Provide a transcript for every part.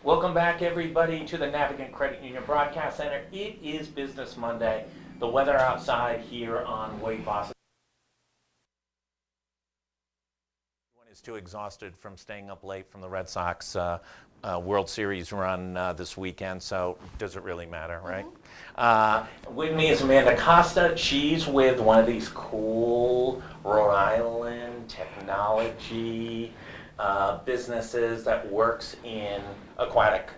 Welcome back, everybody, to the Navigant Credit Union Broadcast Center. It is Business Monday. The weather outside here on Wake Boston. Everyone is too exhausted from staying up late from the Red Sox World Series run this weekend, so does it really matter, right? With me is Amanda Costa. She's with one of these cool Rhode Island technology businesses that works in aquatic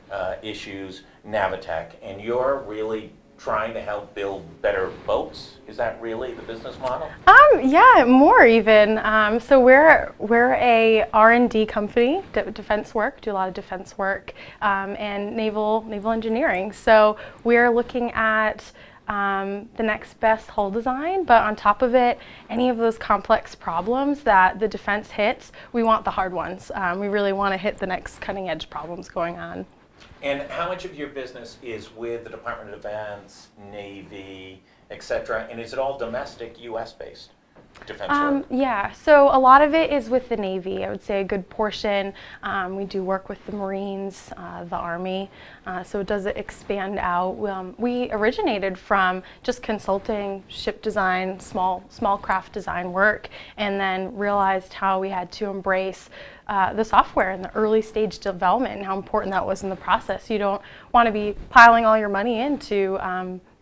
issues, Navitec, and you're really trying to help build better boats. Is that really the business model? Yeah, more even. So we're a R&D company, defense work, do a lot of defense work, and naval engineering. So we're looking at the next best hull design, but on top of it, any of those complex problems that the defense hits, we want the hard ones. We really want to hit the next cutting edge problems going on. And how much of your business is with the Department of Defense, Navy, etc., and is it all domestic, U.S. based defense work? Yeah, so a lot of it is with the Navy. I would say a good portion. We do work with the Marines, the Army, so it does expand out. We originated from just consulting ship design, small craft design work, and then realized how we had to embrace the software and the early stage development and how important that was in the process. You don't want to be piling all your money into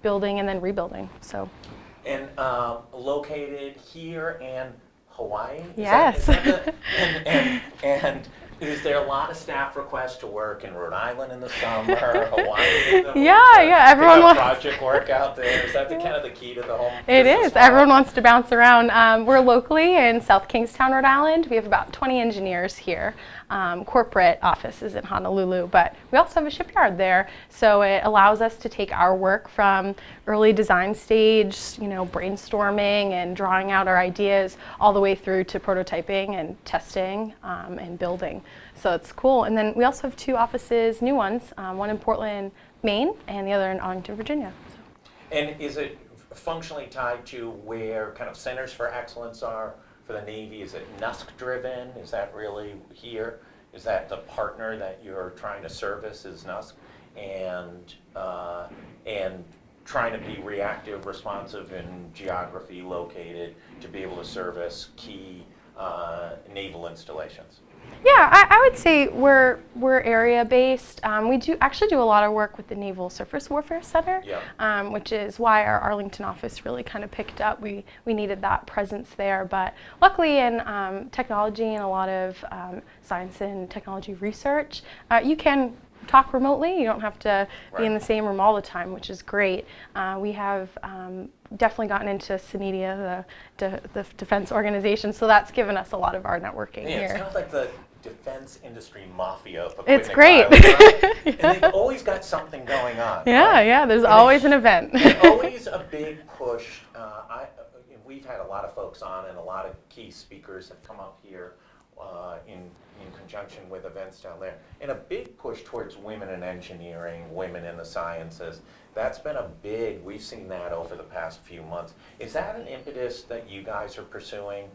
building and then rebuilding. So. And located here in Hawaii? Yes. And is there a lot of staff requests to work in Rhode Island in the summer, Hawaii? Yeah. Everyone wants project work out there. Is that kind of the key to the whole? It is. Model? Everyone wants to bounce around. We're locally in South Kingstown, Rhode Island. We have about 20 engineers here. Corporate office is in Honolulu, but we also have a shipyard there. So it allows us to take our work from early design stage, brainstorming and drawing out our ideas, all the way through to prototyping and testing and building. So it's cool. And then we also have two offices, new ones, one in Portland, Maine, and the other in Arlington, Virginia. So. And is it functionally tied to where kind of centers for excellence are for the Navy? Is it NUSC driven? Is that really here? Is that the partner that you're trying to service is NUSC? And trying to be reactive, responsive in geography located to be able to service key naval installations? Yeah, I would say we're area based. We actually do a lot of work with the Naval Surface Warfare Center, which is why our Arlington office really kind of picked up. We needed that presence there, but luckily in technology and a lot of science and technology research, you can talk remotely. You don't have to be in the same room all the time, which is great. We have definitely gotten into CNEDIA, the defense organization, so that's given us a lot of our networking here. It's kind of like the defense industry mafia. It's great. And they've always got something going on. Yeah, there's always an event. Always a big push. We've had a lot of folks on, and a lot of key speakers have come up here in conjunction with events down there, and a big push towards women in engineering, women in the sciences. That's been we've seen that over the past few months. Is that an impetus that you guys are pursuing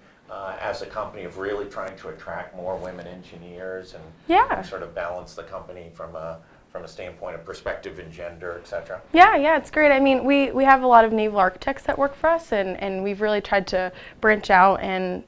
as a company of really trying to attract more women engineers and sort of balance the company from a standpoint of perspective and gender, et cetera? Yeah, it's great. I mean, we have a lot of naval architects that work for us, and we've really tried to branch out and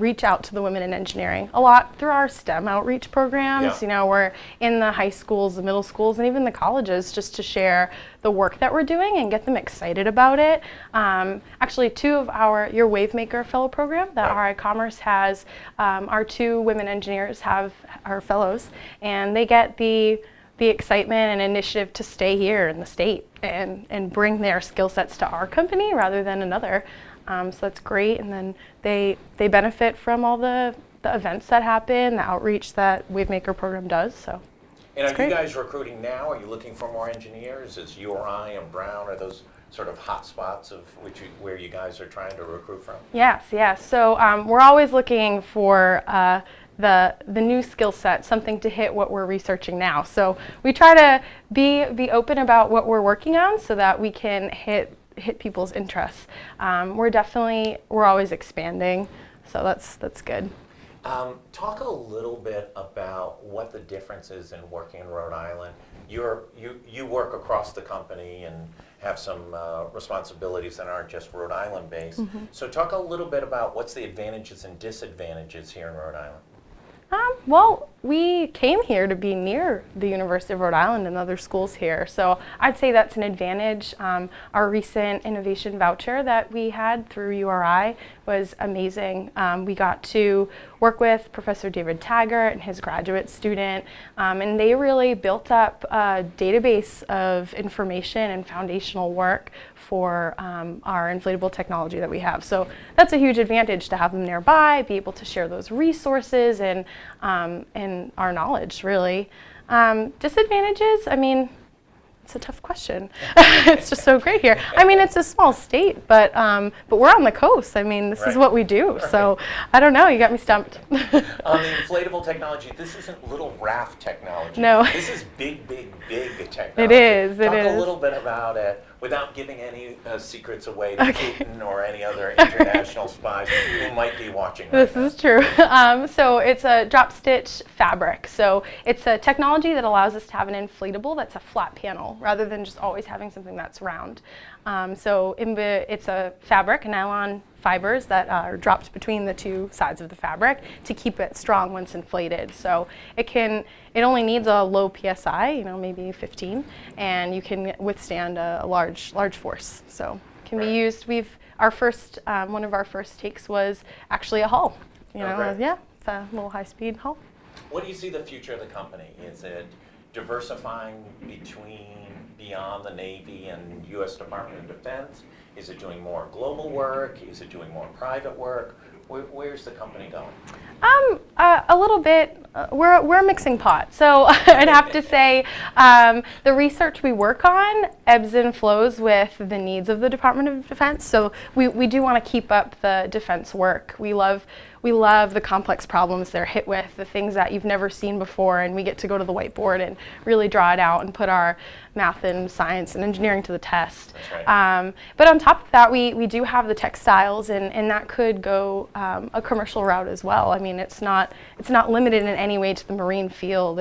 reach out to the women in engineering a lot through our STEM outreach programs. We're in the high schools, the middle schools, and even the colleges just to share the work that we're doing and get them excited about it. Actually, two of your Wavemaker Fellow program that RI Commerce has, our two women engineers are fellows, and they get the excitement and initiative to stay here in the state and bring their skill sets to our company rather than another. So that's great, and then they benefit from all the events that happen, the outreach that Wavemaker program does. So. And are you guys recruiting now? Are you looking for more engineers? Is URI and Brown, are those sort of hot spots of where you guys are trying to recruit from? Yes. So we're always looking for the new skill set, something to hit what we're researching now. So we try to be open about what we're working on so that we can hit people's interests. We're always expanding, so that's good. Talk a little bit about what the difference is in working in Rhode Island. You work across the company and have some responsibilities that aren't just Rhode Island based. So talk a little bit about what's the advantages and disadvantages here in Rhode Island. Well, we came here to be near the University of Rhode Island and other schools here, so I'd say that's an advantage. Our recent innovation voucher that we had through URI was amazing. We got to work with Professor David Taggart and his graduate student, and they really built up a database of information and foundational work for our inflatable technology that we have. So that's a huge advantage to have them nearby, be able to share those resources and our knowledge, really. Disadvantages, I mean, it's a tough question. It's just so great here. I mean, it's a small state, but we're on the coast. I mean, this is what we do. So I don't know. You got me stumped. On the inflatable technology, this isn't little raft technology. No. This is big, big, big technology. It is. Talk a little bit about it without giving any secrets away to Putin or any other international spies who might be watching right This is true. So it's a drop stitch fabric. So it's a technology that allows us to have an inflatable that's a flat panel rather than just always having something that's round. So it's a fabric, nylon fibers that are dropped between the two sides of the fabric to keep it strong once inflated. So it only needs a low PSI, maybe 15, and you can withstand a large force. So it can be used. One of our first takes was actually a hull. Yeah, it's a little high-speed hull. What do you see the future of the company? Is it diversifying beyond the Navy and U.S. Department of Defense? Is it doing more global work? Is it doing more private work? Where's the company going? A little bit. We're a mixing pot. So I'd have to say the research we work on ebbs and flows with the needs of the Department of Defense. So we do want to keep up the defense work. We love the complex problems they're hit with, the things that you've never seen before, and we get to go to the whiteboard and really draw it out and put our math and science and engineering to the test. That's right. But on top of that, we do have the textiles, and that could go a commercial route as well. I mean, it's not limited in any way to the marine field.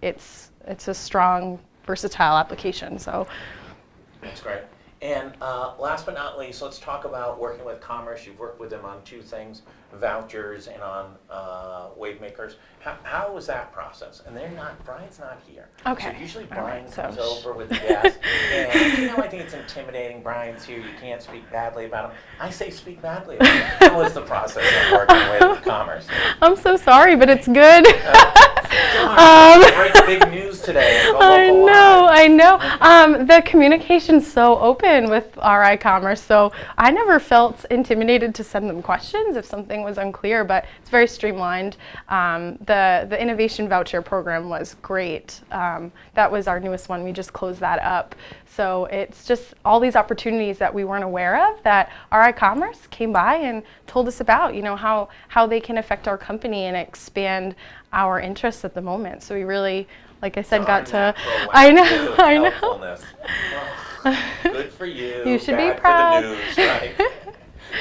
It's a strong, versatile application. So that's great. And last but not least, let's talk about working with Commerce. You've worked with them on two things, vouchers and on wave makers. How was that process? And Brian's not here. Okay. So usually All Brian right, comes so over with the guest. And I think it's intimidating. Brian's here. You can't speak badly about him. I say speak badly about him. How was the process of working with Commerce? I'm so sorry, but it's good. Great big news today. I know. The communication's so open with RI Commerce, so I never felt intimidated to send them questions if something was unclear, but it's very streamlined. The innovation voucher program was great. That was our newest one. We just closed that up. So it's just all these opportunities that we weren't aware of that RI Commerce came by and told us about, how they can affect our company and expand our interests at the moment. So we really, like I said, got to. I know. Well, good for you. You should Bad be proud. For the news, right?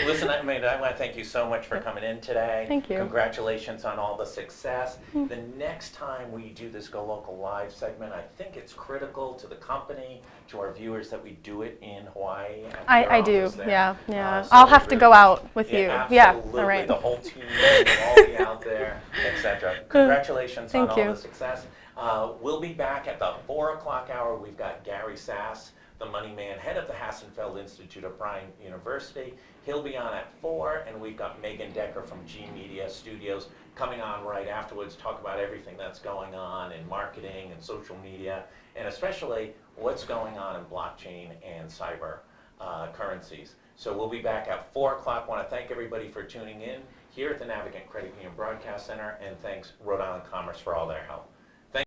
Listen, I want to thank you so much for coming in today. Thank you. Congratulations on all the success. The next time we do this Go Local Live segment, I think it's critical to the company, to our viewers, that we do it in Hawaii. I do. Yeah. So I'll have to go out with you. Absolutely. Yeah. All right. The whole team will all be out there, etc. Congratulations on all the success. We'll be back at the 4 o'clock hour. We've got Gary Sass, the money man, head of the Hassenfeld Institute of Bryant University. He'll be on at 4, and we've got Megan Decker from G Media Studios coming on right afterwards, talk about everything that's going on in marketing and social media, and especially what's going on in blockchain and cyber currencies. So we'll be back at 4 o'clock. I want to thank everybody for tuning in here at the Navigant Credit Union Broadcast Center, and thanks Rhode Island Commerce for all their help.